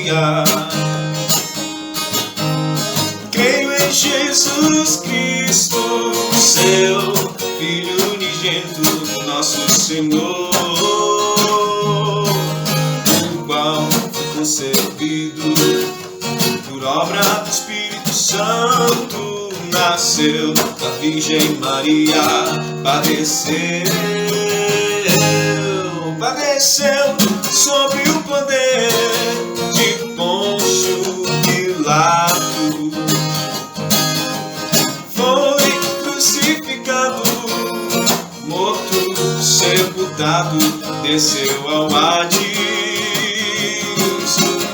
dia. Creio em Jesus Cristo, seu Filho unigênito, nosso Senhor, o qual foi concebido por obra do Espírito Santo, nasceu da Virgem Maria, padeceu sob o poder de Pôncio Pilato, foi crucificado, morto, sepultado, desceu ao Hades,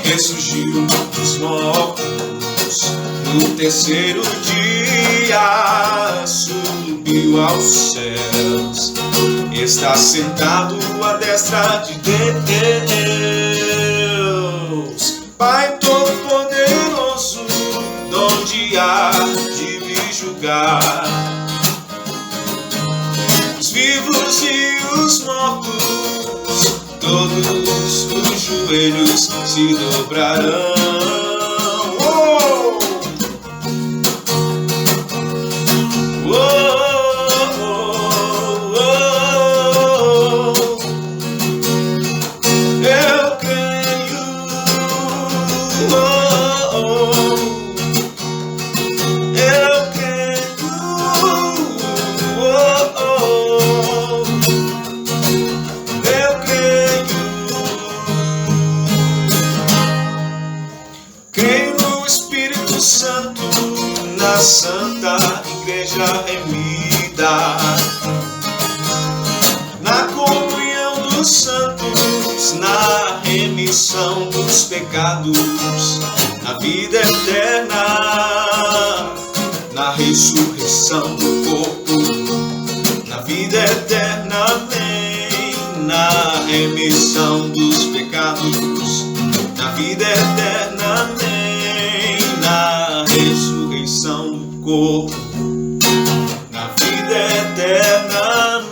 ressurgiu dos mortos no terceiro dia, subiu aos céus, está sentado à destra de Deus, Pai Todo-Poderoso, donde há de me julgar os vivos e os mortos, todos os joelhos se dobrarão. Creio no Espírito Santo, na Santa Igreja Remida, na comunhão dos santos, na remissão dos pecados, na vida eterna, na ressurreição do corpo, na vida eterna, amém, na remissão dos pecados, na vida eterna, amém, na ressurreição do corpo, na vida eterna, amém.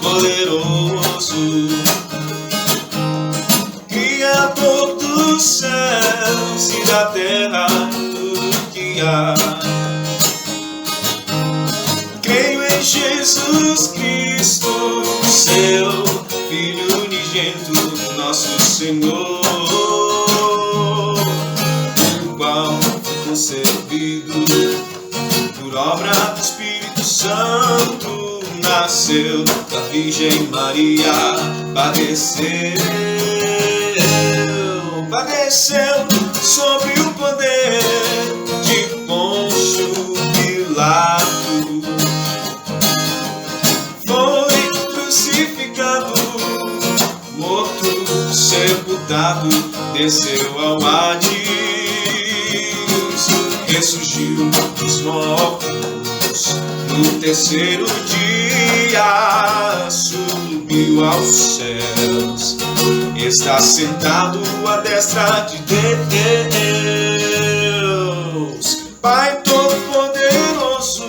Todo-Poderoso, Criador dos céus e da terra, tudo que há. Creio em Jesus Cristo, seu Filho unigênito, nosso Senhor, o qual foi concebido por obra do Espírito Santo, nasceu da Virgem Maria, padeceu sob o poder de Pôncio Pilato, foi crucificado, morto, sepultado, desceu ao Hades, ressurgiu dos mortos no terceiro dia, subiu aos céus, está sentado à destra de Deus, Pai Todo-Poderoso,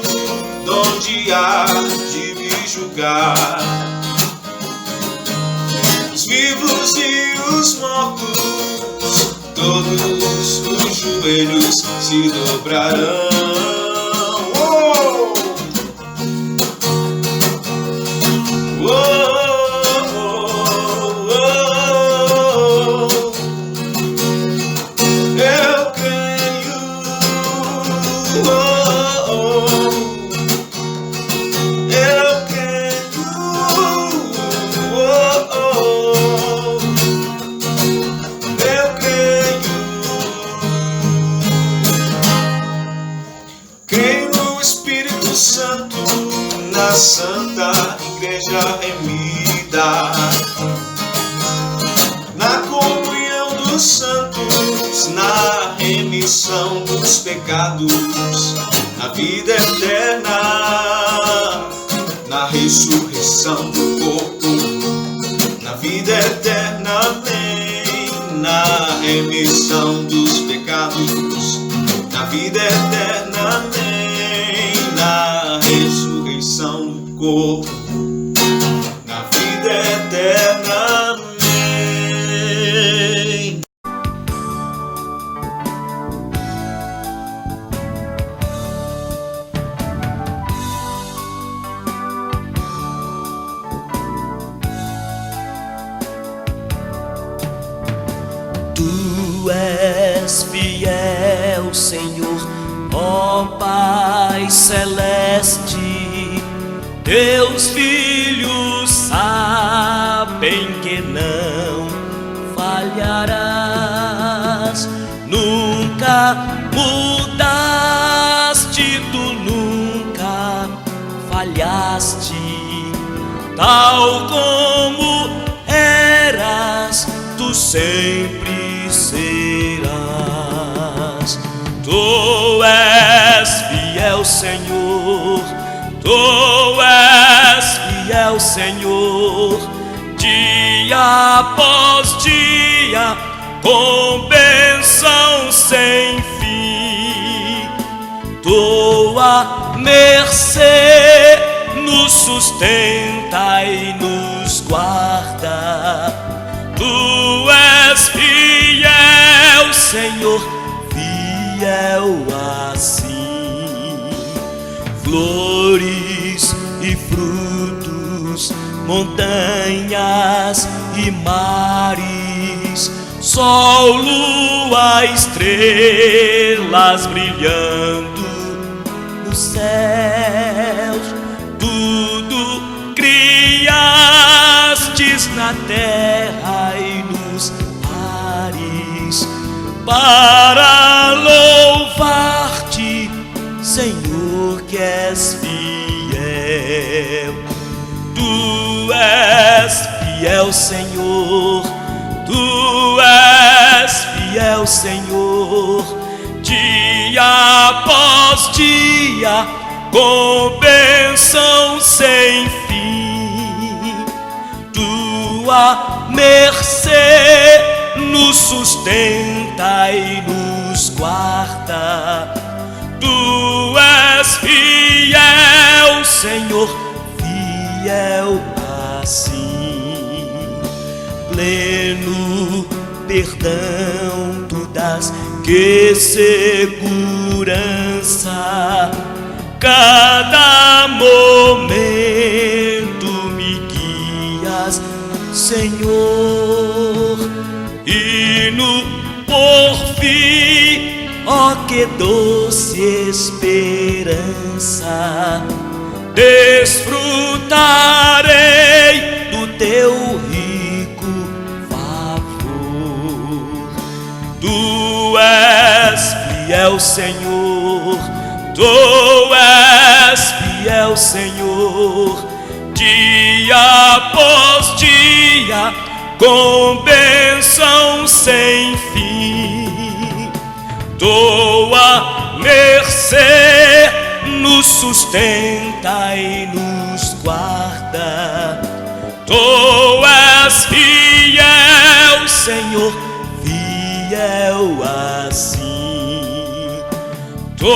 donde há de me julgar os vivos e os mortos, todos os joelhos se dobrarão. Creio no Espírito Santo, na Santa Igreja Remida, na comunhão dos santos, na remissão dos pecados, na vida eterna, na ressurreição do corpo, na vida eterna vem, na remissão dos pecados, na vida eterna vem, na ressurreição do corpo, na vida eterna vem. Tu és fiel, Senhor, ó Pai celeste. Teus filhos sabem que não falharás. Nunca mudaste, tu nunca falhaste. Tal como eras, tu sempre serás. Tu és fiel, Senhor. Tu és fiel, Senhor. Dia após dia, com bênção sem fim. Tua mercê nos sustenta e nos guarda. Tu és fiel, Senhor, fiel assim. Flores e frutos, montanhas e mares, sol, lua, estrelas brilhando nos céus. Tudo criastes na terra e nos mares, para louvar-te, Senhor, que és fiel. Tu és fiel, Senhor. Tu és fiel, Senhor. Dia após dia, com bênção sem fim. Tua mercê nos sustenta e nos guarda. Tu és fiel, Senhor, fiel assim. Pleno perdão tu dás, que segurança. Cada momento me guias, Senhor. E no porvir, ó que doce esperança, desfrutarei do teu rico favor. Tu és fiel, Senhor. Tu és fiel, Senhor. Dia após dia, com bênção sem fim. Tua mercê nos sustenta e nos guarda. Tu és fiel, Senhor, fiel assim. Tu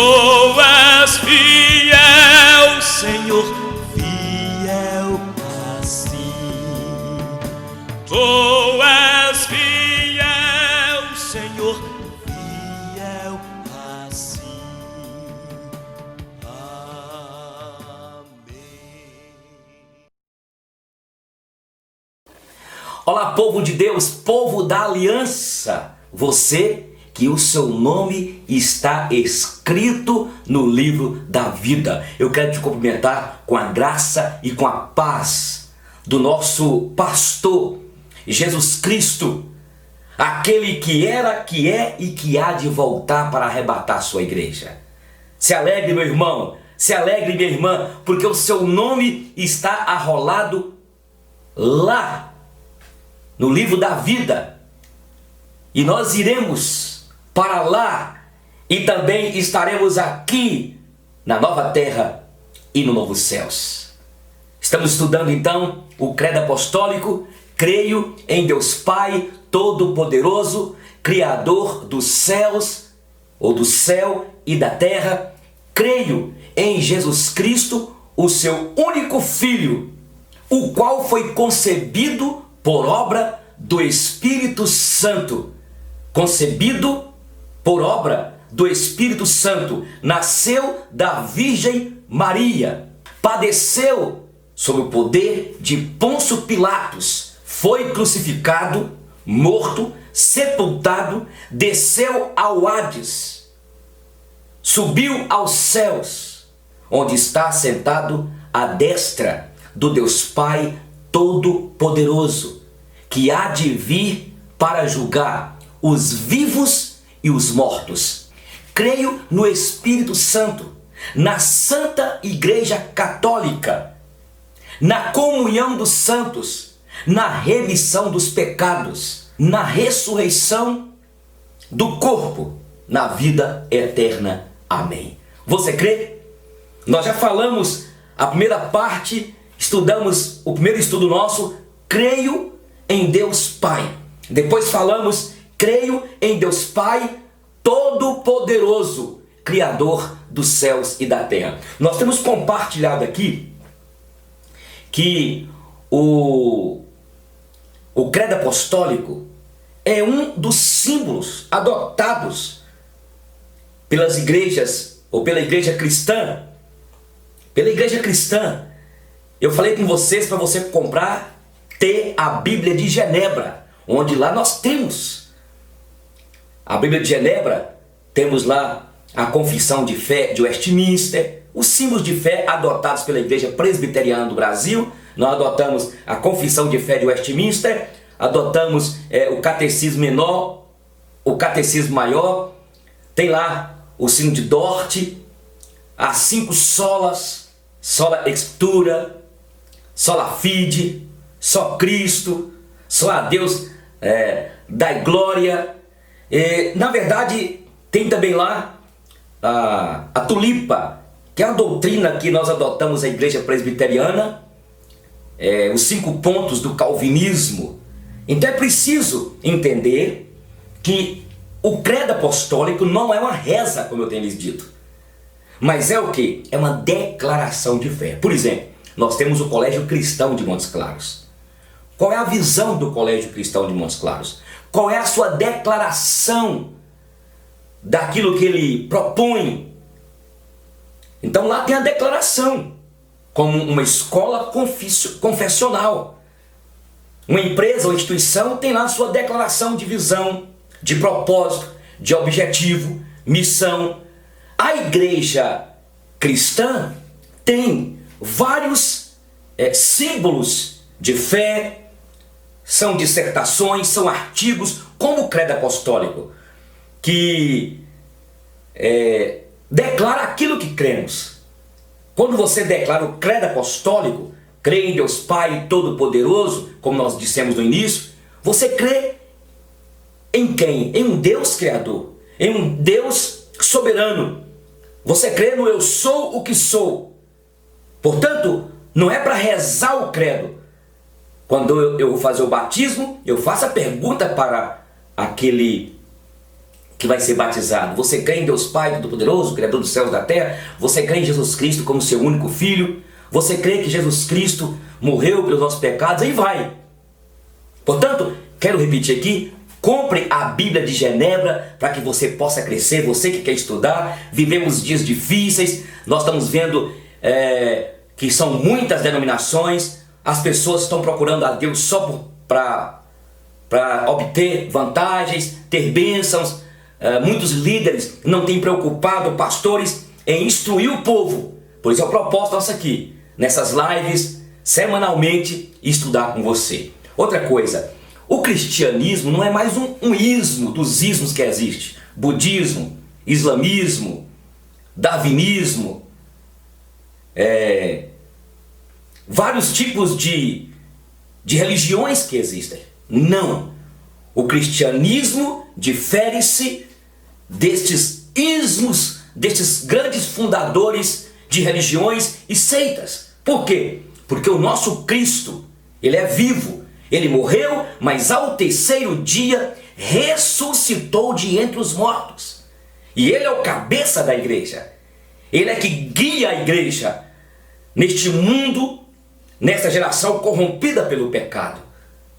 és fiel, Senhor, fiel assim. Tu és fiel, Senhor, fiel assim. Amém. Olá, povo de Deus, povo da aliança. Você que o seu nome está escrito no livro da vida. Eu quero te cumprimentar com a graça e com a paz do nosso pastor Jesus Cristo, aquele que era, que é e que há de voltar para arrebatar a sua igreja. Se alegre, meu irmão, se alegre, minha irmã, porque o seu nome está arrolado lá no livro da vida. E nós iremos para lá e também estaremos aqui na nova terra e no novo céus. Estamos estudando então o credo apostólico. Creio em Deus Pai Todo-Poderoso, Criador dos céus, ou do céu e da terra. Creio em Jesus Cristo, o seu único Filho, o qual foi concebido por obra do Espírito Santo. Concebido por obra do Espírito Santo. Nasceu da Virgem Maria. Padeceu sob o poder de Pôncio Pilatos. Foi crucificado, morto, sepultado, desceu ao Hades, subiu aos céus, onde está sentado à destra do Deus Pai Todo-Poderoso, que há de vir para julgar os vivos e os mortos. Creio no Espírito Santo, na Santa Igreja Católica, na comunhão dos santos, na remissão dos pecados, na ressurreição do corpo, na vida eterna. Amém. Você crê? Nós já falamos a primeira parte, estudamos o primeiro estudo nosso, creio em Deus Pai. Depois falamos, creio em Deus Pai Todo-Poderoso, Criador dos céus e da terra. Nós temos compartilhado aqui que o credo apostólico é um dos símbolos adotados pelas igrejas, ou pela igreja cristã. Pela igreja cristã. Eu falei com vocês para você ter a Bíblia de Genebra, onde lá nós temos a Bíblia de Genebra, temos lá a Confissão de Fé de Westminster, os símbolos de fé adotados pela Igreja Presbiteriana do Brasil. Nós adotamos a Confissão de Fé de Westminster, adotamos o Catecismo Menor, o Catecismo Maior, tem lá o sino de Dort, as 5 solas, sola Escritura, sola Fide, só Cristo, só a Deus dai glória. Na verdade, tem também lá a tulipa, que é a doutrina que nós adotamos a Igreja Presbiteriana, os 5 pontos do calvinismo. Então é preciso entender que o credo apostólico não é uma reza, como eu tenho lhes dito, mas é o que? É uma declaração de fé. Por exemplo, nós temos o Colégio Cristão de Montes Claros. Qual é a visão do Colégio Cristão de Montes Claros? Qual é a sua declaração daquilo que ele propõe? Então lá tem a declaração, como uma escola confessional. Uma empresa ou instituição tem lá a sua declaração de visão, de propósito, de objetivo, missão. A igreja cristã tem vários símbolos de fé, são dissertações, são artigos, como o credo apostólico, que declara aquilo que cremos. Quando você declara o credo apostólico, crê em Deus Pai Todo-Poderoso, como nós dissemos no início, você crê em quem? Em um Deus Criador, em um Deus soberano. Você crê no eu sou o que sou. Portanto, não é para rezar o credo. Quando eu vou fazer o batismo, eu faço a pergunta para aquele que vai ser batizado: você crê em Deus Pai Todo-Poderoso, Criador dos céus e da terra? Você crê em Jesus Cristo como seu único Filho? Você crê que Jesus Cristo morreu pelos nossos pecados? Aí vai. Portanto, quero repetir aqui: compre a Bíblia de Genebra para que você possa crescer. Você que quer estudar, vivemos dias difíceis, nós estamos vendo que são muitas denominações, as pessoas estão procurando a Deus só para obter vantagens, ter bênçãos. Muitos líderes não têm preocupado, pastores, em instruir o povo. Por isso é o propósito nosso aqui, nessas lives, semanalmente, estudar com você. Outra coisa, o cristianismo não é mais um ismo dos ismos que existe. Budismo, islamismo, darwinismo, vários tipos de religiões que existem. Não. O cristianismo difere-se destes ismos destes grandes fundadores de religiões e seitas. Por quê? Porque o nosso Cristo, ele é vivo, ele morreu, mas ao terceiro dia ressuscitou de entre os mortos. E ele é o cabeça da igreja. Ele é que guia a igreja neste mundo, nessa geração corrompida pelo pecado.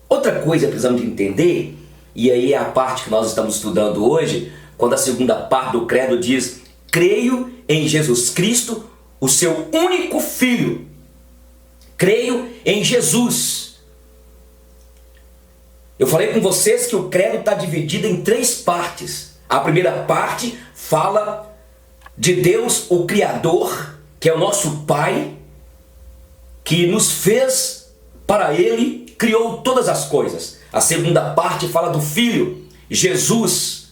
Outra coisa que precisamos de entender, e aí é a parte que nós estamos estudando hoje, quando a segunda parte do credo diz: creio em Jesus Cristo, o seu único Filho. Creio em Jesus. Eu falei com vocês que o credo está dividido em 3 partes. A primeira parte fala de Deus, o Criador, que é o nosso Pai, que nos fez para Ele, criou todas as coisas. A segunda parte fala do Filho, Jesus,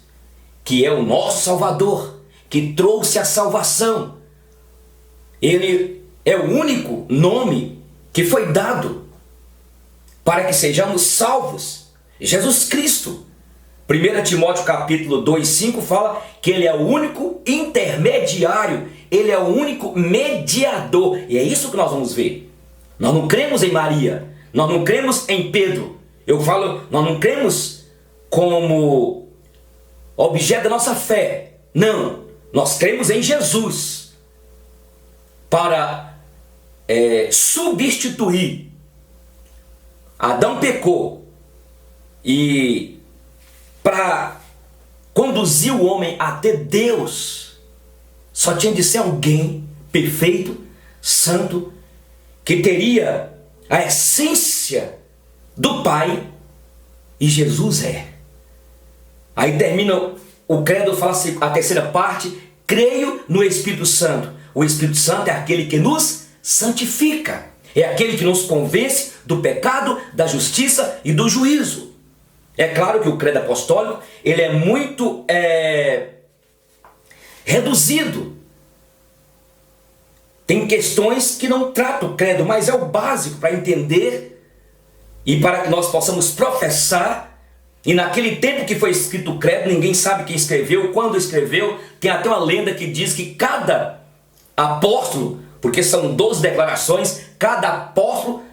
que é o nosso Salvador, que trouxe a salvação. Ele é o único nome que foi dado para que sejamos salvos. Jesus Cristo. 1 Timóteo capítulo 2:5 fala que ele é o único intermediário, ele é o único mediador. E é isso que nós vamos ver. Nós não cremos em Maria, nós não cremos em Pedro. Eu falo, nós não cremos como objeto da nossa fé. Não, nós cremos em Jesus para substituir. Adão pecou e para conduzir o homem até Deus só tinha de ser alguém perfeito, santo, que teria a essência do Pai, e Jesus é. Aí termina o credo, fala assim, a terceira parte: creio no Espírito Santo. O Espírito Santo é aquele que nos santifica, é aquele que nos convence do pecado, da justiça e do juízo. É claro que o credo apostólico ele é muito reduzido. Tem questões que não tratam o credo, mas é o básico para entender e para que nós possamos professar. E naquele tempo que foi escrito o credo, ninguém sabe quem escreveu, quando escreveu. Tem até uma lenda que diz que cada apóstolo, porque são 12 declarações, cada apóstolo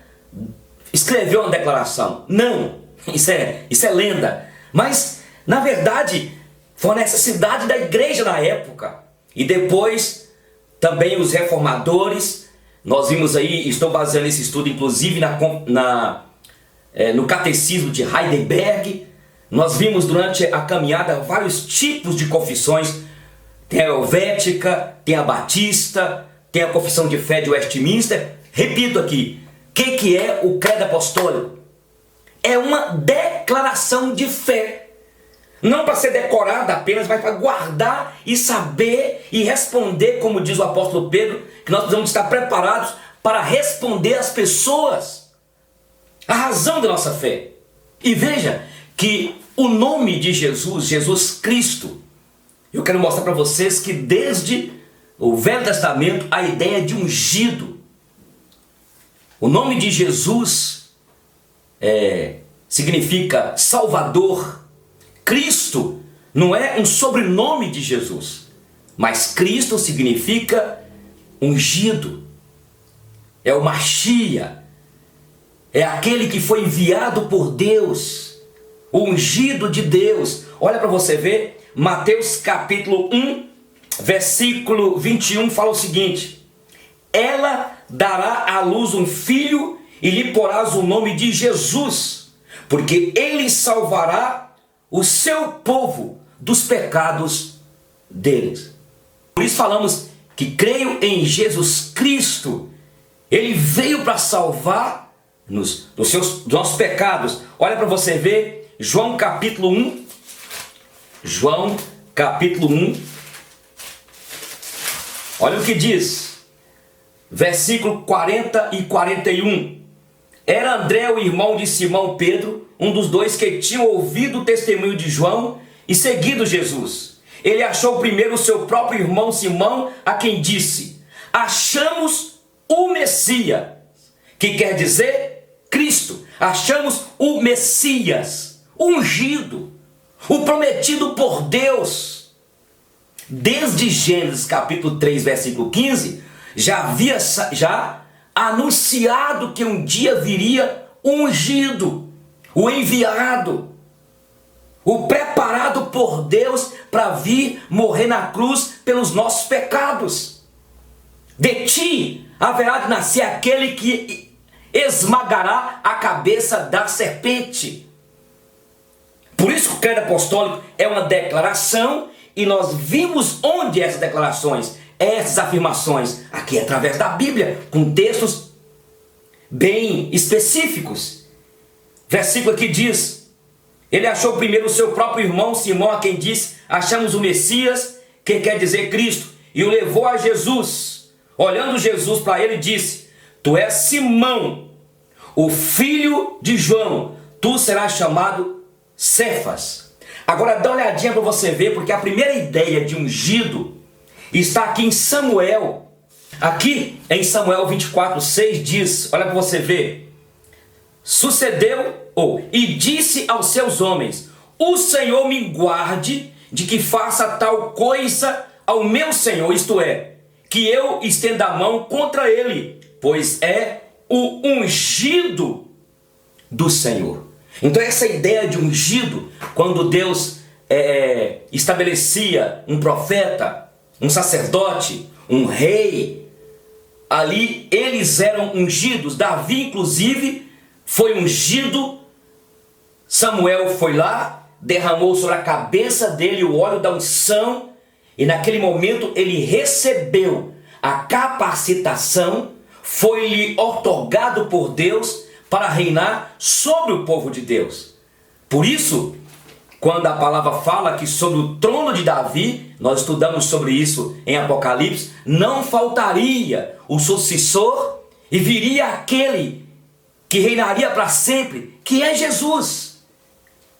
escreveu uma declaração. Não, isso é lenda. Mas, na verdade, foi uma necessidade da igreja na época. E depois, também os reformadores, nós vimos aí, estou baseando esse estudo inclusive no catecismo de Heidelberg. Nós vimos durante a caminhada vários tipos de confissões. Tem a helvética, tem a batista, tem a confissão de fé de Westminster. Repito aqui, o que é o credo apostólico? É uma declaração de fé. Não para ser decorada apenas, mas para guardar e saber e responder, como diz o apóstolo Pedro, que nós precisamos estar preparados para responder às pessoas a razão da nossa fé. E veja que o nome de Jesus, Jesus Cristo, eu quero mostrar para vocês que desde o Velho Testamento a ideia de ungido. O nome de Jesus significa Salvador. Cristo não é um sobrenome de Jesus, mas Cristo significa ungido. É o Machia, é aquele que foi enviado por Deus, o ungido de Deus. Olha para você ver, Mateus capítulo 1, versículo 21 fala o seguinte: ela dará à luz um filho e lhe porás o nome de Jesus, porque ele salvará o seu povo dos pecados deles. Por isso falamos que creio em Jesus Cristo. Ele veio para salvar dos nossos pecados. Olha para você ver, João capítulo 1. João capítulo 1. Olha o que diz. Versículo 40 e 41. Era André o irmão de Simão Pedro, um dos dois que tinham ouvido o testemunho de João e seguido Jesus. Ele achou primeiro o seu próprio irmão Simão, a quem disse: achamos o Messias, que quer dizer Cristo. Achamos o Messias, o ungido, o prometido por Deus. desde Gênesis capítulo 3, versículo 15, já havia anunciado que um dia viria o ungido, o enviado, o preparado por Deus para vir morrer na cruz pelos nossos pecados. De ti haverá de nascer aquele que esmagará a cabeça da serpente. Por isso que o credo apostólico é uma declaração, e nós vimos onde essas declarações, essas afirmações, aqui através da Bíblia, com textos bem específicos. Versículo aqui diz: ele achou primeiro o seu próprio irmão Simão, a quem disse: achamos o Messias, que quer dizer Cristo, e o levou a Jesus. Olhando Jesus para ele, disse: tu és Simão, o filho de João, tu serás chamado Cefas. Agora dá uma olhadinha para você ver, porque a primeira ideia de ungido está aqui em Samuel. Aqui em Samuel 24:6 diz, olha para você ver: sucedeu, e disse aos seus homens: o Senhor me guarde de que faça tal coisa ao meu Senhor, isto é, que eu estenda a mão contra ele, pois é o ungido do Senhor. Então essa ideia de ungido, quando Deus estabelecia um profeta, um sacerdote, um rei, ali eles eram ungidos. Davi inclusive foi ungido. Samuel foi lá, derramou sobre a cabeça dele o óleo da unção, e naquele momento ele recebeu a capacitação, foi-lhe outorgado por Deus para reinar sobre o povo de Deus. Por isso, quando a palavra fala que sobre o trono de Davi, nós estudamos sobre isso em Apocalipse, não faltaria o sucessor e viria aquele que reinaria para sempre, que é Jesus.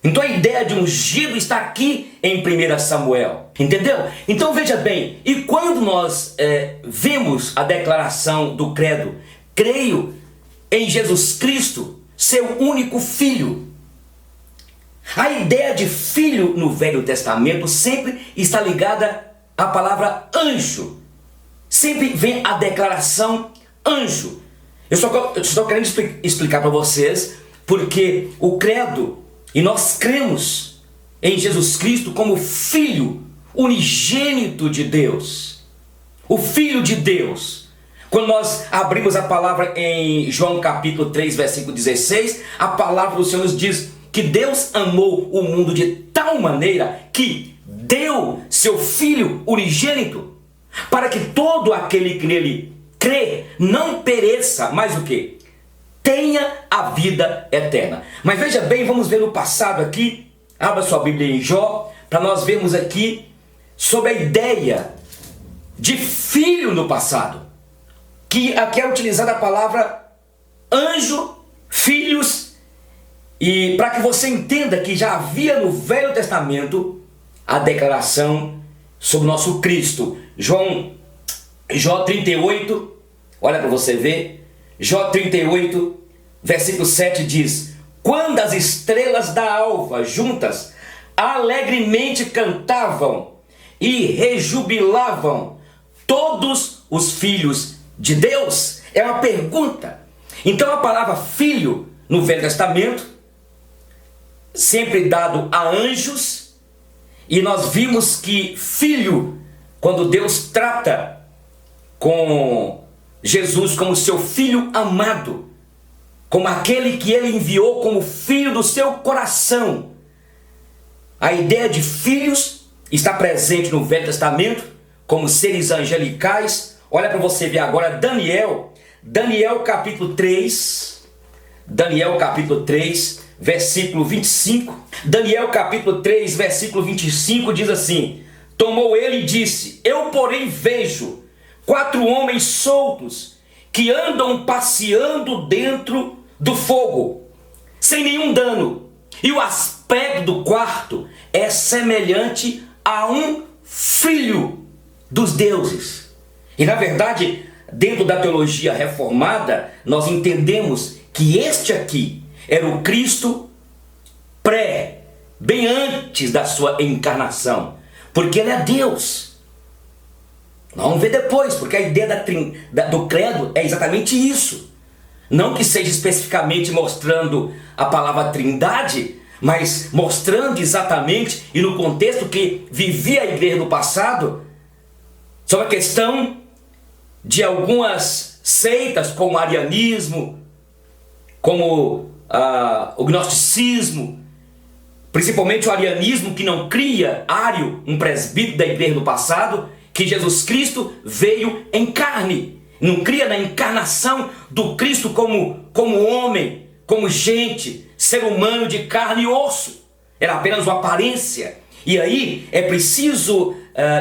Então a ideia de ungido está aqui em 1 Samuel, entendeu? Então veja bem, e quando nós vemos a declaração do credo, creio em Jesus Cristo, seu único filho. A ideia de filho no Velho Testamento sempre está ligada à palavra anjo. Sempre vem a declaração anjo. Eu só estou querendo explicar para vocês, porque o credo, e nós cremos em Jesus Cristo como Filho unigênito de Deus. O Filho de Deus. Quando nós abrimos a palavra em João capítulo 3, versículo 16, a palavra do Senhor nos diz que Deus amou o mundo de tal maneira que deu seu Filho unigênito, para que todo aquele que nele crê não pereça, mas o quê? Tenha a vida eterna. Mas veja bem, vamos ver no passado aqui. Abra sua Bíblia em Jó, para nós vermos aqui sobre a ideia de filho no passado. Que aqui é utilizada a palavra anjo, filhos, e para que você entenda que já havia no Velho Testamento a declaração sobre o nosso Cristo. Jó 38, olha para você ver, Jó 38, versículo 7 diz: quando as estrelas da alva juntas alegremente cantavam e rejubilavam todos os filhos de Deus. É uma pergunta. Então a palavra filho no Velho Testamento sempre dado a anjos, e nós vimos que filho, quando Deus trata com Jesus como seu filho amado, como aquele que ele enviou como filho do seu coração, a ideia de filhos está presente no Velho Testamento como seres angelicais. Olha para você ver agora Daniel capítulo 3, versículo 25. Daniel capítulo 3, versículo 25 diz assim: tomou ele e disse: eu porém vejo 4 homens soltos que andam passeando dentro do fogo, sem nenhum dano, e o aspecto do quarto é semelhante a um filho dos deuses. E na verdade, dentro da teologia reformada, nós entendemos que este aqui era o Cristo bem antes da sua encarnação, porque ele é Deus. Nós vamos ver depois, porque a ideia do credo é exatamente isso. Não que seja especificamente mostrando a palavra trindade, mas mostrando exatamente, e no contexto que vivia a igreja no passado, sobre a questão de algumas seitas, como o arianismo, como o gnosticismo, principalmente o arianismo, que não cria Ário, um presbítero da igreja no passado, que Jesus Cristo veio em carne. Não cria na encarnação do Cristo como homem, como gente, ser humano de carne e osso. Era apenas uma aparência. E aí é preciso,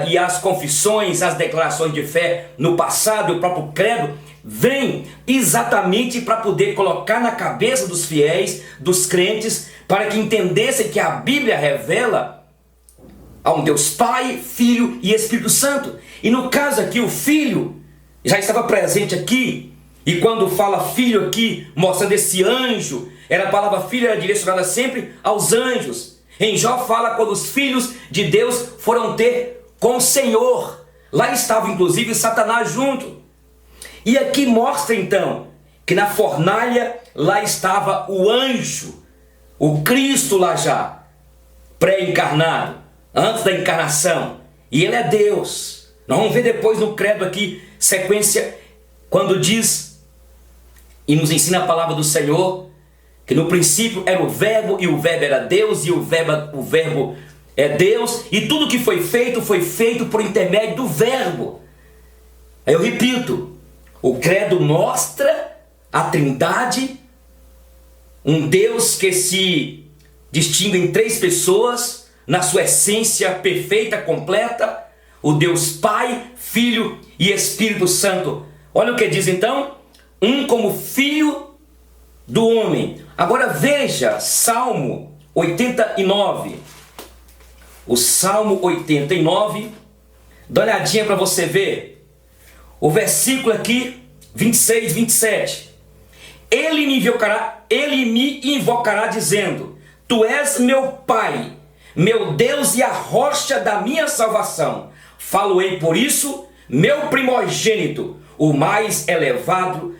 e as confissões, as declarações de fé no passado, o próprio credo, vem exatamente para poder colocar na cabeça dos fiéis, dos crentes, para que entendessem que a Bíblia revela a um Deus Pai, Filho e Espírito Santo. E no caso aqui, o Filho já estava presente aqui. E quando fala Filho aqui, mostrando esse anjo, a palavra Filho era direcionada sempre aos anjos. Em Jó fala quando os filhos de Deus foram ter com o Senhor. Lá estava inclusive Satanás junto. E aqui mostra então que na fornalha lá estava o anjo, o Cristo lá já, pré-encarnado, antes da encarnação. E ele é Deus. Nós vamos ver depois no credo aqui, sequência, quando diz e nos ensina a palavra do Senhor, que no princípio era o verbo, e o verbo era Deus, e o verbo é Deus, e tudo que foi feito por intermédio do verbo. Aí eu repito, o credo mostra a Trindade, um Deus que se distingue em três pessoas, na sua essência perfeita, completa, o Deus Pai, Filho e Espírito Santo. Olha o que diz então, um como filho do homem. Agora veja, Salmo 89. O Salmo 89, dá uma olhadinha para você ver. O versículo aqui, 26, 27. Ele me invocará dizendo: Tu és meu Pai, meu Deus e a rocha da minha salvação. Falo-ei por isso, meu primogênito, o mais elevado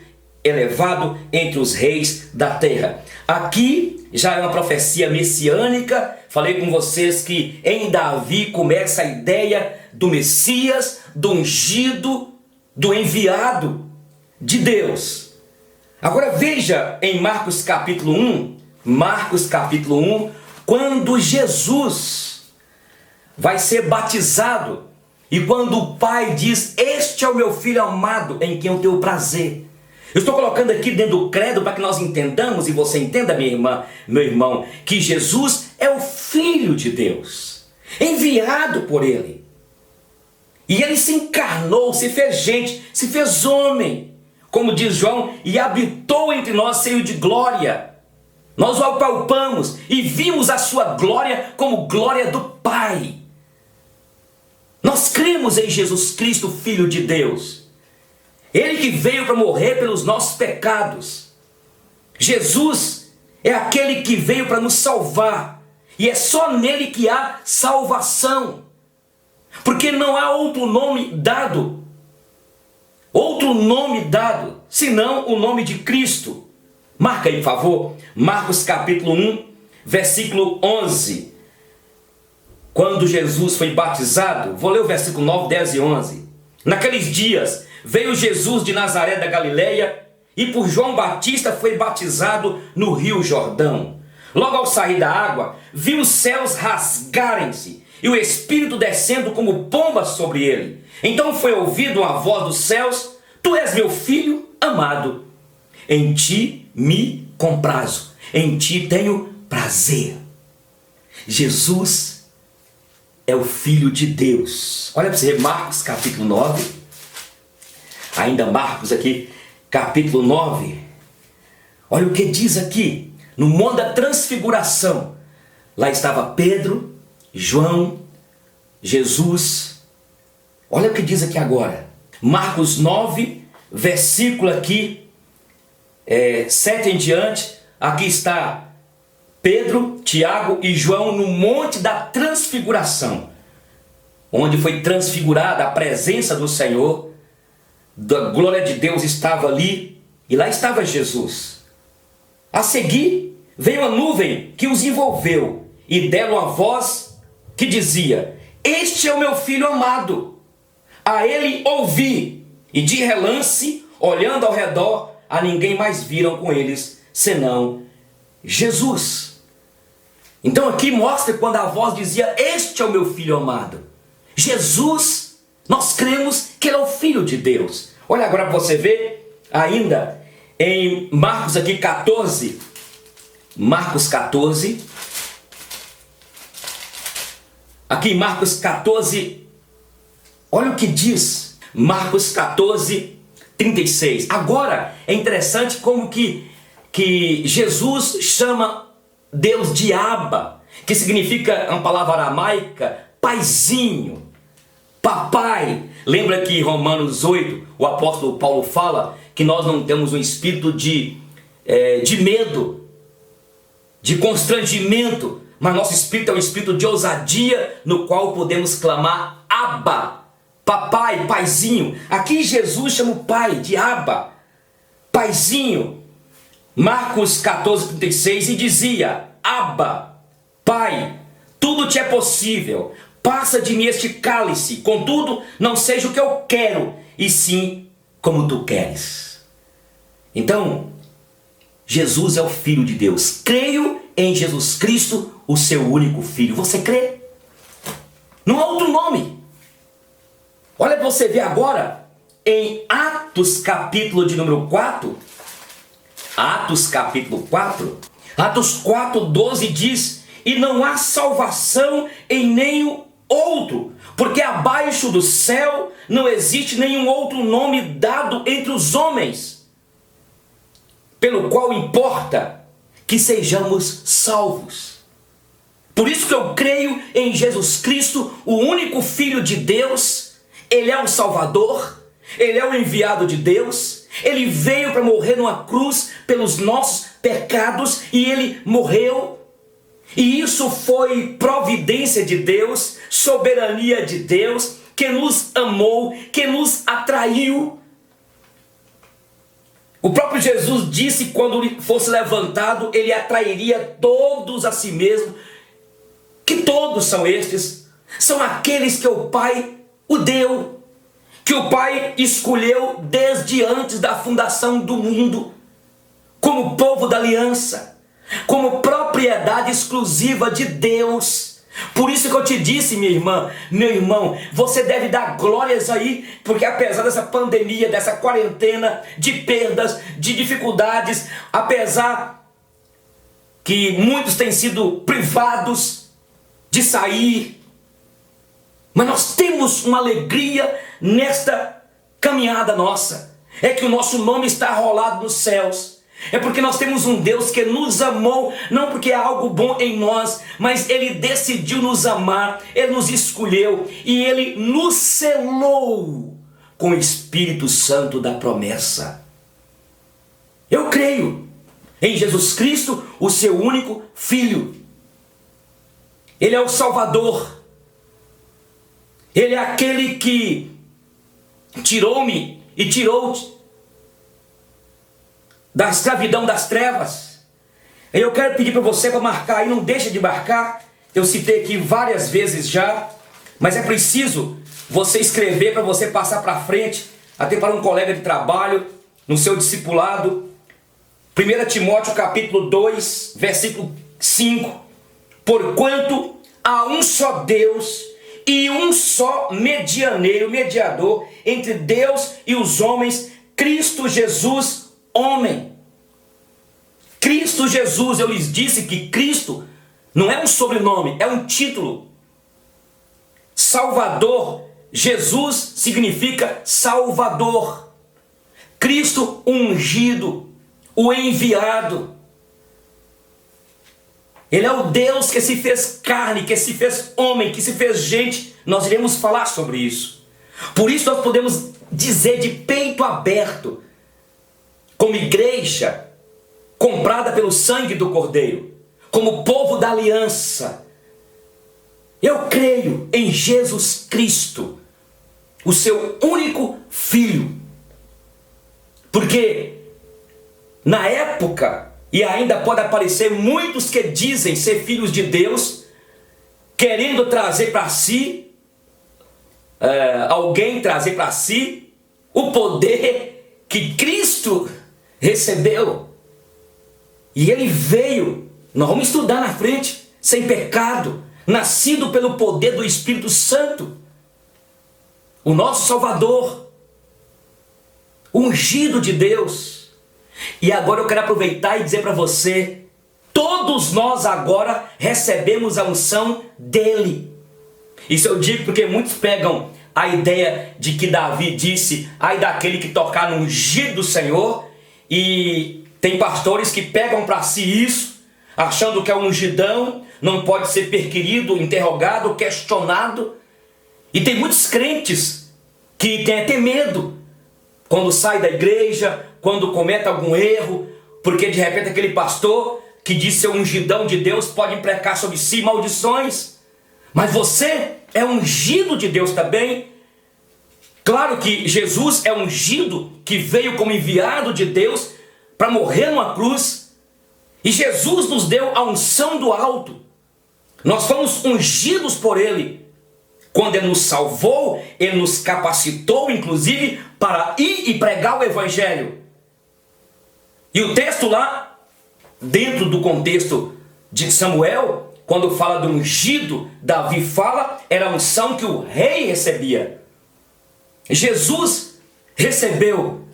entre os reis da terra. Aqui já é uma profecia messiânica. Falei com vocês que em Davi começa a ideia do Messias, do ungido, do enviado de Deus. Agora veja em Marcos capítulo 1, quando Jesus vai ser batizado e quando o Pai diz: Este é o meu Filho amado em quem eu tenho prazer. Eu estou colocando aqui dentro do credo para que nós entendamos, e você entenda, minha irmã, meu irmão, que Jesus é o Filho de Deus, enviado por Ele. E Ele se encarnou, se fez gente, se fez homem, como diz João, e habitou entre nós cheio de glória. Nós o apalpamos e vimos a sua glória como glória do Pai. Nós cremos em Jesus Cristo, Filho de Deus. Ele que veio para morrer pelos nossos pecados. Jesus é aquele que veio para nos salvar. E é só nele que há salvação. Porque não há outro nome dado, senão o nome de Cristo. Marca aí, por favor, Marcos capítulo 1, versículo 11. Quando Jesus foi batizado, vou ler o versículo 9, 10 e 11. Naqueles dias veio Jesus de Nazaré da Galileia e por João Batista foi batizado no rio Jordão. Logo ao sair da água, viu os céus rasgarem-se e o Espírito descendo como pomba sobre ele. Então foi ouvido uma voz dos céus: Tu és meu filho amado, em ti me comprazo, em ti tenho prazer. Jesus é o Filho de Deus. Olha para você ver, Marcos capítulo 9. Ainda Marcos aqui, capítulo 9. Olha o que diz aqui. No monte da transfiguração, lá estava Pedro, João, Jesus. Olha o que diz aqui agora. Marcos 9, versículo aqui, 7 em diante. Aqui está Pedro, Tiago e João no monte da transfiguração, onde foi transfigurada a presença do Senhor, da glória de Deus estava ali, e lá estava Jesus. A seguir, veio a nuvem que os envolveu, e deram uma voz que dizia: este é o meu filho amado, a ele ouvi. E de relance, olhando ao redor, a ninguém mais viram com eles, senão Jesus. Então aqui mostra quando a voz dizia: este é o meu filho amado. Jesus, nós cremos que ele é o Filho de Deus. Olha agora para você ver, ainda em Marcos aqui 14, Marcos 14, aqui em Marcos 14, olha o que diz, Marcos 14, 36. Agora é interessante como que Jesus chama Deus de Abba, que significa uma palavra aramaica, paizinho, papai. Lembra que em Romanos 8, o apóstolo Paulo fala que nós não temos um espírito de medo, de constrangimento, mas nosso espírito é um espírito de ousadia, no qual podemos clamar Abba, papai, paizinho. Aqui Jesus chama o pai de Abba, paizinho. Marcos 14, 36, e dizia: Abba, pai, tudo te é possível, passa de mim este cálice, contudo, não seja o que eu quero, e sim como tu queres. Então, Jesus é o Filho de Deus. Creio em Jesus Cristo, o seu único Filho. Você crê? Não há outro nome. Olha para você ver agora, em Atos capítulo de número 4, Atos capítulo 4, Atos 4, 12 diz: e não há salvação em nenhum outro, porque abaixo do céu não existe nenhum outro nome dado entre os homens, pelo qual importa que sejamos salvos. Por isso que eu creio em Jesus Cristo, o único Filho de Deus. Ele é o Salvador, ele é o enviado de Deus. Ele veio para morrer numa cruz pelos nossos pecados, e ele morreu. E isso foi providência de Deus, soberania de Deus, que nos amou, que nos atraiu. O próprio Jesus disse que quando ele fosse levantado, ele atrairia todos a si mesmo. Que todos são estes? São aqueles que o Pai o deu, que o Pai escolheu desde antes da fundação do mundo, como povo da aliança, como propriedade exclusiva de Deus. Por isso que eu te disse, minha irmã, meu irmão, você deve dar glórias aí, porque apesar dessa pandemia, dessa quarentena, de perdas, de dificuldades, apesar que muitos têm sido privados de sair, mas nós temos uma alegria nesta caminhada nossa. É que o nosso nome está rolado nos céus. É porque nós temos um Deus que nos amou, não porque há algo bom em nós, mas Ele decidiu nos amar, Ele nos escolheu e Ele nos selou com o Espírito Santo da promessa. Eu creio em Jesus Cristo, o seu único Filho. Ele é o Salvador. Ele é aquele que tirou-me e tirou-te da escravidão das trevas. Eu quero pedir para você para marcar aí, não deixa de marcar. Eu citei aqui várias vezes já, mas é preciso você escrever para você passar para frente, até para um colega de trabalho, no seu discipulado. 1 Timóteo capítulo 2, versículo 5. Porquanto há um só Deus e um só mediador entre Deus e os homens, Cristo Jesus, homem. Cristo Jesus, eu lhes disse que Cristo não é um sobrenome, é um título. Salvador, Jesus significa Salvador. Cristo ungido, o enviado. Ele é o Deus que se fez carne, que se fez homem, que se fez gente. Nós iremos falar sobre isso. Por isso nós podemos dizer de peito aberto, como igreja comprada pelo sangue do Cordeiro, como povo da aliança, Eu creio em Jesus Cristo, o seu único Filho. Porque na época, e ainda pode aparecer muitos que dizem ser filhos de Deus, querendo trazer para si, alguém trazer para si o poder que Cristo recebeu. E ele veio, nós vamos estudar na frente, sem pecado, nascido pelo poder do Espírito Santo, o nosso Salvador, ungido de Deus. E agora eu quero aproveitar e dizer para você, todos nós agora recebemos a unção dele. Isso eu digo porque muitos pegam a ideia de que Davi disse, ai daquele que tocar no ungido do Senhor, e tem pastores que pegam para si isso, achando que é um ungidão, não pode ser perquirido, interrogado, questionado. E tem muitos crentes que têm até medo quando sai da igreja, quando comete algum erro, porque de repente aquele pastor que diz ser um ungidão de Deus pode imprecar sobre si maldições. Mas você é ungido de Deus também. Claro que Jesus é ungido, que veio como enviado de Deus para morrer numa cruz. E Jesus nos deu a unção do alto. Nós fomos ungidos por Ele. Quando Ele nos salvou, Ele nos capacitou, inclusive, para ir e pregar o Evangelho. E o texto lá, dentro do contexto de Samuel, quando fala do ungido, Davi fala, era a unção que o rei recebia. Jesus recebeu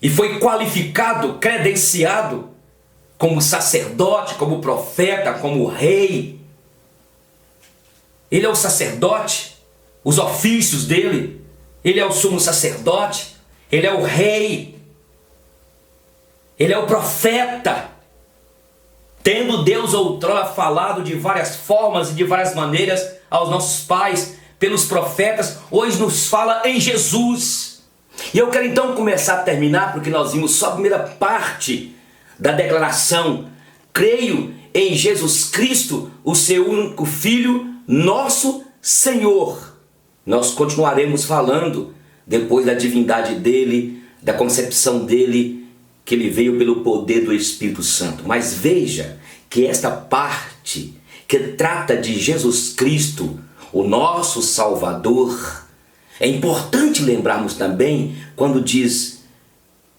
e foi qualificado, credenciado como sacerdote, como profeta, como rei. Ele é o sacerdote, os ofícios dele, ele é o sumo sacerdote, ele é o rei, ele é o profeta. Tendo Deus outrora falado de várias formas e de várias maneiras aos nossos pais, pelos profetas, hoje nos fala em Jesus. E eu quero então começar a terminar, porque nós vimos só a primeira parte da declaração. Creio em Jesus Cristo, o seu único Filho, nosso Senhor. Nós continuaremos falando depois da divindade dele, da concepção dele, que ele veio pelo poder do Espírito Santo. Mas veja que esta parte que trata de Jesus Cristo, o nosso Salvador, é importante lembrarmos também quando diz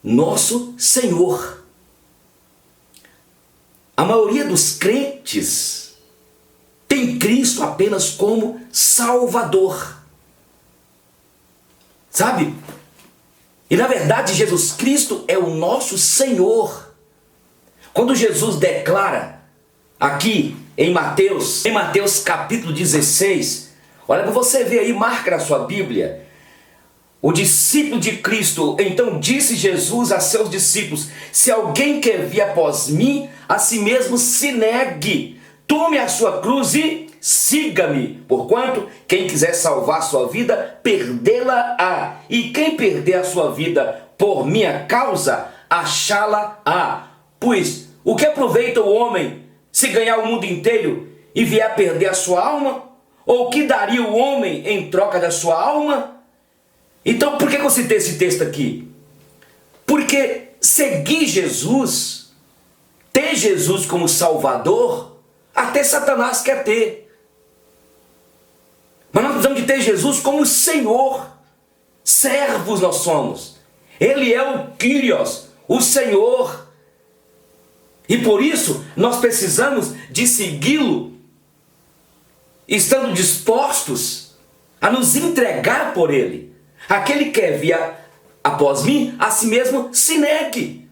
nosso Senhor. A maioria dos crentes tem Cristo apenas como Salvador. Sabe? E na verdade Jesus Cristo é o nosso Senhor. Quando Jesus declara aqui em Mateus capítulo 16, olha para você ver aí, marca na sua Bíblia. O discípulo de Cristo, então disse Jesus a seus discípulos: se alguém quer vir após mim, a si mesmo se negue, tome a sua cruz e siga-me. Porquanto quem quiser salvar sua vida, perdê-la-á. E quem perder a sua vida por minha causa, achá-la-á. Pois o que aproveita o homem se ganhar o mundo inteiro e vier a perder a sua alma? Ou o que daria o homem em troca da sua alma? Então por que eu citei esse texto aqui? Porque seguir Jesus, ter Jesus como Salvador, até Satanás quer ter. Mas nós precisamos de ter Jesus como Senhor. Servos nós somos. Ele é o Kyrios, o Senhor. E por isso nós precisamos de segui-lo, estando dispostos a nos entregar por Ele. Aquele que quer vir após mim, a si mesmo se negue.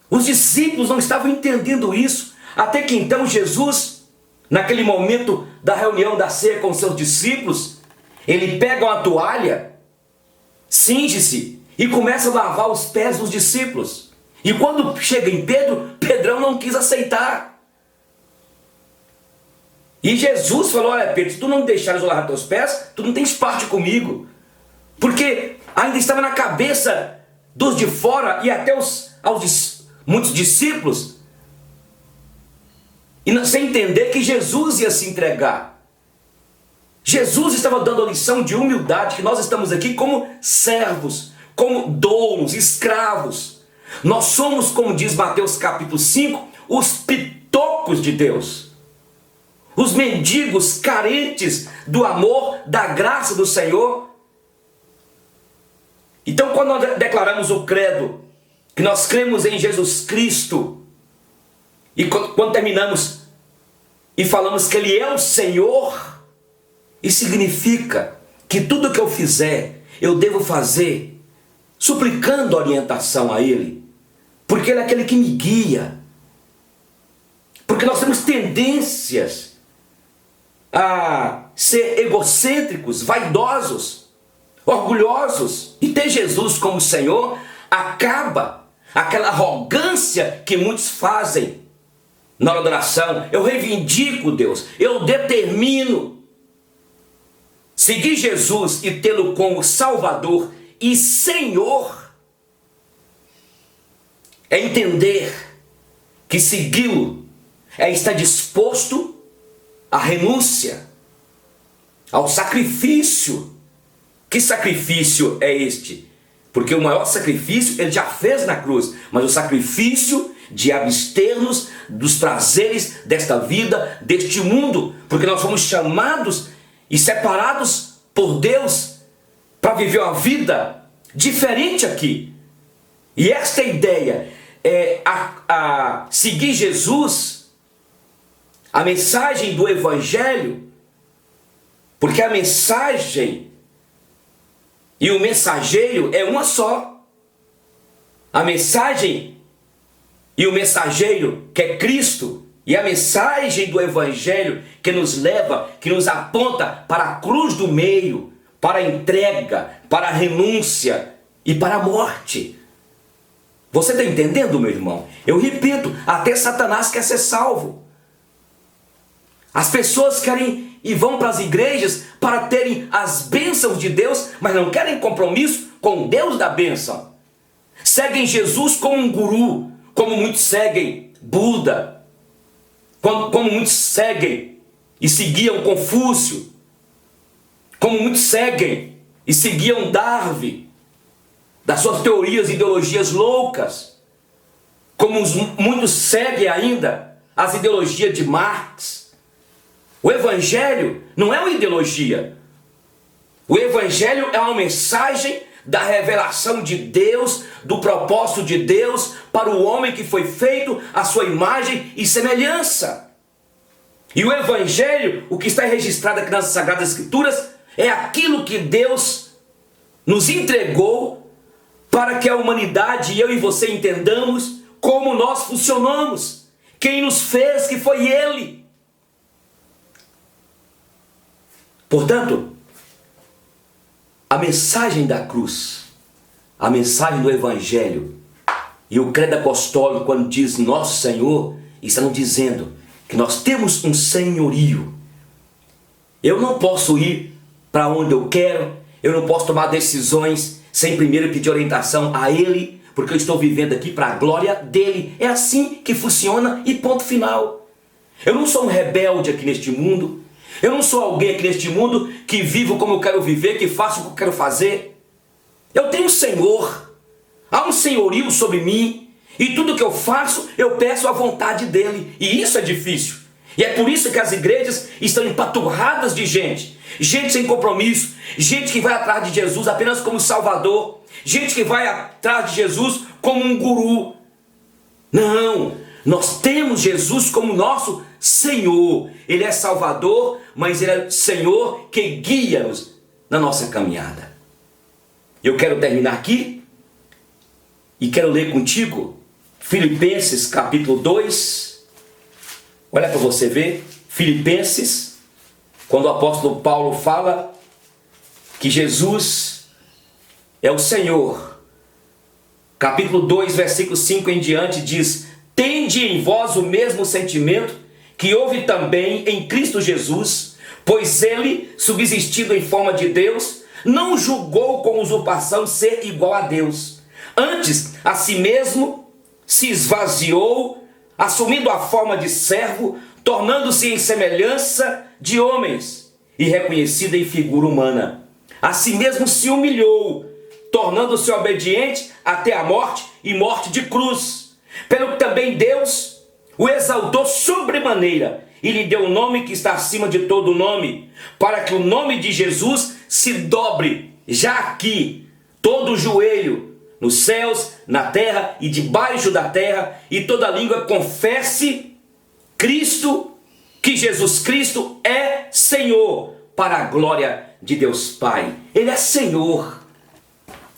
Os discípulos não estavam entendendo isso, até que então Jesus, naquele momento da reunião da ceia com seus discípulos, ele pega uma toalha, cinge-se e começa a lavar os pés dos discípulos. E quando chega em Pedro, Pedrão não quis aceitar. E Jesus falou: olha Pedro, se tu não me deixares eu lavar teus pés, tu não tens parte comigo. Porque ainda estava na cabeça dos de fora e até muitos discípulos e sem entender que Jesus ia se entregar. Jesus estava dando a lição de humildade, que nós estamos aqui como servos, como doulos, escravos. Nós somos, como diz Mateus capítulo 5, os pitocos de Deus. Os mendigos carentes do amor, da graça do Senhor. Então, quando nós declaramos o credo, que nós cremos em Jesus Cristo, e quando terminamos e falamos que Ele é o Senhor, isso significa que tudo que eu fizer, eu devo fazer suplicando orientação a Ele, porque Ele é aquele que me guia. Porque nós temos tendências a ser egocêntricos, vaidosos, orgulhosos, e ter Jesus como Senhor acaba aquela arrogância que muitos fazem na hora da oração. Eu reivindico Deus, eu determino seguir Jesus e tê-lo como Salvador e Senhor. É entender que segui-lo é estar disposto à renúncia, ao sacrifício. Que sacrifício é este? Porque o maior sacrifício Ele já fez na cruz, mas o sacrifício de abster-nos dos prazeres desta vida, deste mundo, porque nós fomos chamados e separados por Deus para viver uma vida diferente aqui. E esta ideia é a seguir Jesus, a mensagem do Evangelho, porque a mensagem e o mensageiro é uma só. A mensagem e o mensageiro, que é Cristo, e a mensagem do Evangelho que nos leva, que nos aponta para a cruz do meio, para a entrega, para a renúncia e para a morte. Você está entendendo, meu irmão? Eu repito, até Satanás quer ser salvo. As pessoas querem e vão para as igrejas para terem as bênçãos de Deus, mas não querem compromisso com o Deus da bênção. Seguem Jesus como um guru, como muitos seguem Buda, como muitos seguem e seguiam Confúcio, como muitos seguem e seguiam Darwin, das suas teorias e ideologias loucas, como muitos seguem ainda as ideologias de Marx. O Evangelho não é uma ideologia. O Evangelho é uma mensagem da revelação de Deus, do propósito de Deus para o homem que foi feito à sua imagem e semelhança. E o Evangelho, o que está registrado aqui nas Sagradas Escrituras, é aquilo que Deus nos entregou para que a humanidade, eu e você, entendamos como nós funcionamos. Quem nos fez, que foi Ele. Portanto, a mensagem da cruz, a mensagem do Evangelho e o credo apostólico, quando diz Nosso Senhor, estão dizendo que nós temos um senhorio. Eu não posso ir para onde eu quero, eu não posso tomar decisões sem primeiro pedir orientação a Ele, porque eu estou vivendo aqui para a glória dEle. É assim que funciona e ponto final. Eu não sou um rebelde aqui neste mundo. Eu não sou alguém aqui neste mundo que vivo como eu quero viver, que faço o que eu quero fazer. Eu tenho um Senhor. Há um senhorio sobre mim. E tudo que eu faço, eu peço a vontade dEle. E isso é difícil. E é por isso que as igrejas estão empaturradas de gente. Gente sem compromisso. Gente que vai atrás de Jesus apenas como Salvador. Gente que vai atrás de Jesus como um guru. Não. Nós temos Jesus como nosso Senhor. Ele é Salvador, mas Ele é Senhor que guia-nos na nossa caminhada. Eu quero terminar aqui e quero ler contigo Filipenses capítulo 2. Olha para você ver, Filipenses, quando o apóstolo Paulo fala que Jesus é o Senhor. Capítulo 2, versículo 5 em diante diz: tende em vós o mesmo sentimento que houve também em Cristo Jesus, pois Ele, subsistindo em forma de Deus, não julgou com usurpação ser igual a Deus. Antes, a si mesmo se esvaziou, assumindo a forma de servo, tornando-se em semelhança de homens e reconhecida em figura humana. Assim mesmo se humilhou, tornando-se obediente até a morte e morte de cruz. Pelo que também Deus o exaltou sobremaneira e lhe deu o nome que está acima de todo nome, para que o nome de Jesus se dobre já aqui todo joelho, nos céus, na terra e debaixo da terra, e toda língua confesse que Jesus Cristo é Senhor, para a glória de Deus Pai. Ele é Senhor.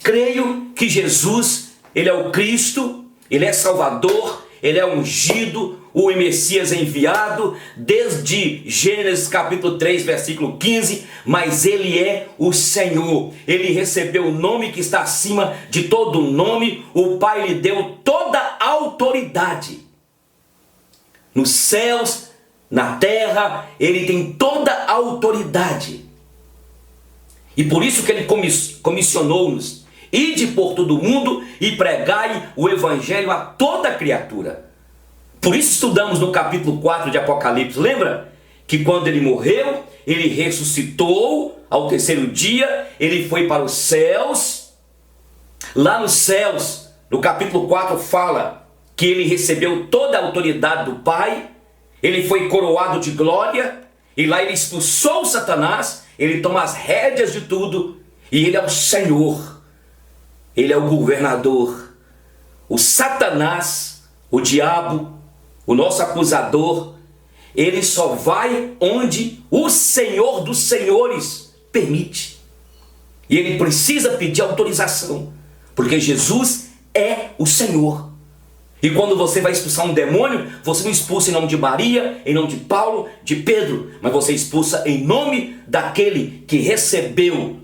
Creio que Jesus, Ele é o Cristo, Ele é Salvador, Ele é ungido, o Messias enviado, desde Gênesis capítulo 3, versículo 15, mas Ele é o Senhor. Ele recebeu o nome que está acima de todo nome, o Pai lhe deu toda a autoridade. Nos céus, na terra, Ele tem toda a autoridade. E por isso que Ele comissionou-nos: ide por todo o mundo e pregai o Evangelho a toda criatura. Por isso estudamos no capítulo 4 de Apocalipse. Lembra que quando Ele morreu, Ele ressuscitou ao terceiro dia, Ele foi para os céus. Lá nos céus, no capítulo 4 fala que Ele recebeu toda a autoridade do Pai. Ele foi coroado de glória, e lá Ele expulsou Satanás. Ele toma as rédeas de tudo, e Ele é o Senhor, Ele é o governador. O Satanás, o diabo, o nosso acusador, ele só vai onde o Senhor dos Senhores permite. E ele precisa pedir autorização, porque Jesus é o Senhor. E quando você vai expulsar um demônio, você não expulsa em nome de Maria, em nome de Paulo, de Pedro, mas você expulsa em nome daquele que recebeu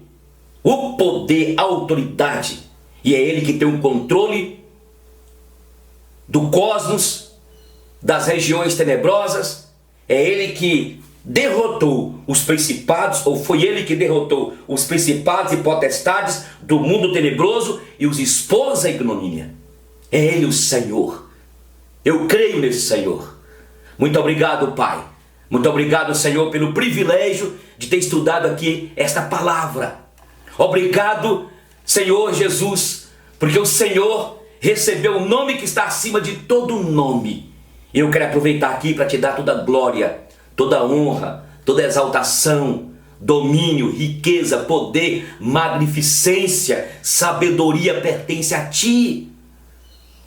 o poder, a autoridade. E é Ele que tem o controle do cosmos, das regiões tenebrosas. É Ele que derrotou os principados, ou foi Ele que derrotou os principados e potestades do mundo tenebroso e os expôs à ignomínia. É Ele o Senhor. Eu creio nesse Senhor. Muito obrigado, Pai. Muito obrigado, Senhor, pelo privilégio de ter estudado aqui esta palavra. Obrigado, Senhor Jesus, porque o Senhor recebeu o nome que está acima de todo nome. E eu quero aproveitar aqui para te dar toda a glória, toda a honra, toda a exaltação, domínio, riqueza, poder, magnificência, sabedoria pertence a Ti.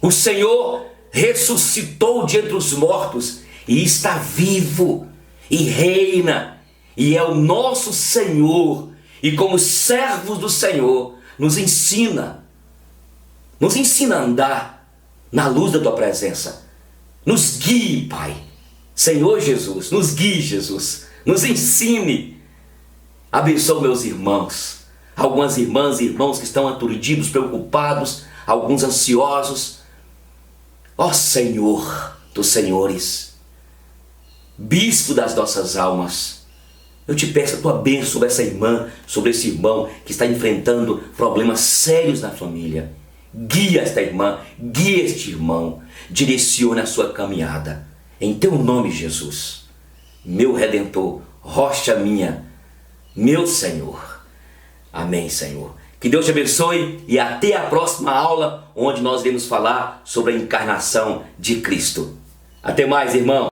O Senhor ressuscitou de entre os mortos e está vivo e reina e é o nosso Senhor. E como servos do Senhor, nos ensina a andar na luz da Tua presença. Nos guie, Pai. Senhor Jesus, nos guie, Jesus. Nos ensine. Abençoe meus irmãos. Algumas irmãs e irmãos que estão aturdidos, preocupados, alguns ansiosos. Ó Senhor dos senhores, Bispo das nossas almas, eu te peço a Tua bênção sobre essa irmã, sobre esse irmão que está enfrentando problemas sérios na família. Guia esta irmã, guia este irmão, direcione a sua caminhada. Em Teu nome, Jesus, meu Redentor, rocha minha, meu Senhor. Amém, Senhor. Que Deus te abençoe e até a próxima aula, onde nós iremos falar sobre a encarnação de Cristo. Até mais, irmão.